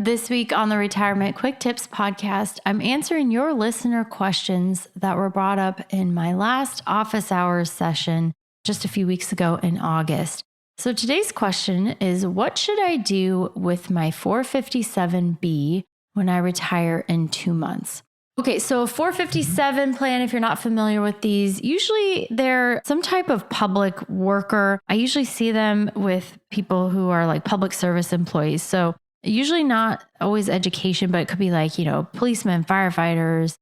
This week on the Retirement Quick Tips podcast, I'm answering your listener questions that were brought up in my last office hours session just a few weeks ago in August. So today's question is, what should I do with my 457B when I retire in 2 months? Okay, so a 457 plan, if you're not familiar with these, usually they're some type of public worker. I usually see them with people who are like public service employees. So usually not always education, but it could be like, policemen, firefighters,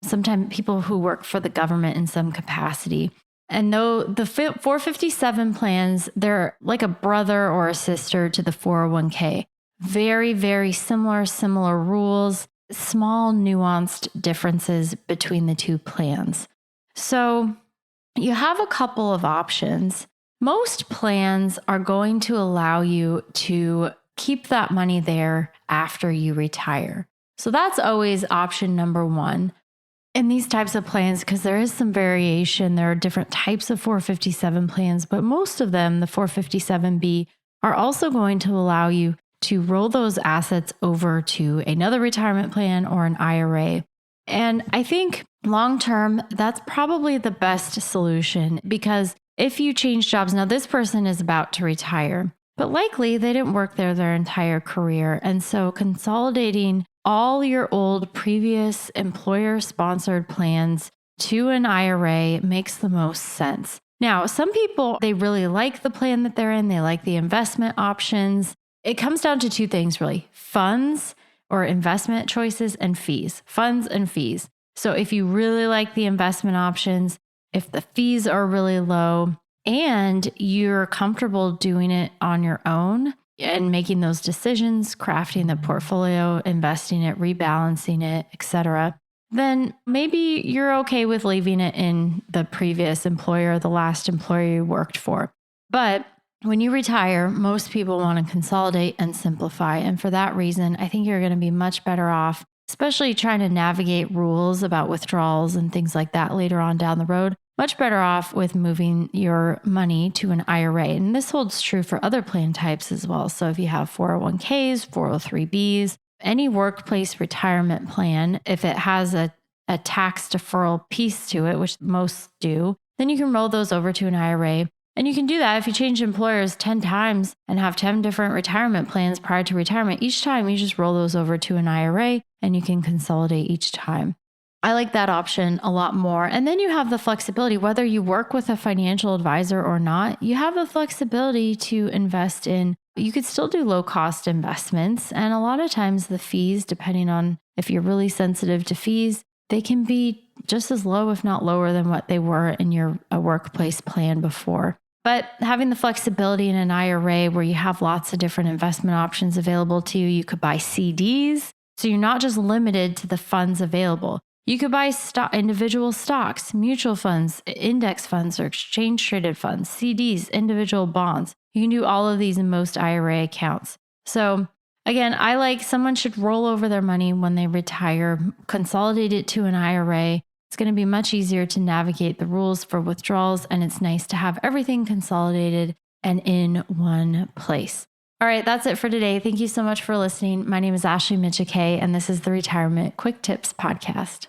sometimes people who work for the government in some capacity. And though the 457 plans, they're like a brother or a sister to the 401k. Very, very similar rules, small nuanced differences between the two plans. So you have a couple of options. Most plans are going to allow you to keep that money there after you retire. So that's always option number one. In these types of plans, because there is some variation, there are different types of 457 plans, but most of them, the 457B, are also going to allow you to roll those assets over to another retirement plan or an IRA. And I think long-term, that's probably the best solution, because if you change jobs, now this person is about to retire, but likely they didn't work there their entire career. And so consolidating all your old previous employer-sponsored plans to an IRA makes the most sense. Now, some people, they really like the plan that they're in. They like the investment options. It comes down to two things, really: funds or investment choices and fees, funds and fees. So if you really like the investment options, if the fees are really low and you're comfortable doing it on your own and making those decisions, crafting the portfolio, investing it, rebalancing it, etc., then maybe you're okay with leaving it in the previous employer, the last employer you worked for. But when you retire, most people want to consolidate and simplify. And for that reason, I think you're going to be much better off, especially trying to navigate rules about withdrawals and things like that later on down the road, much better off with moving your money to an IRA. And this holds true for other plan types as well. So if you have 401ks, 403bs, any workplace retirement plan, if it has a tax deferral piece to it, which most do, then you can roll those over to an IRA. And you can do that if you change employers 10 times and have 10 different retirement plans prior to retirement. Each time you just roll those over to an IRA and you can consolidate each time. I like that option a lot more. And then you have the flexibility, whether you work with a financial advisor or not, you have the flexibility to invest in. You could still do low cost investments. And a lot of times the fees, depending on if you're really sensitive to fees, they can be just as low, if not lower than what they were in your workplace plan before. But having the flexibility in an IRA where you have lots of different investment options available to you, you could buy CDs. So you're not just limited to the funds available. You could buy individual stocks, mutual funds, index funds, or exchange traded funds, CDs, individual bonds. You can do all of these in most IRA accounts. So again, I like someone should roll over their money when they retire, consolidate it to an IRA. It's going to be much easier to navigate the rules for withdrawals, and it's nice to have everything consolidated and in one place. All right, that's it for today. Thank you so much for listening. My name is Ashley Mitchell, and this is the Retirement Quick Tips podcast.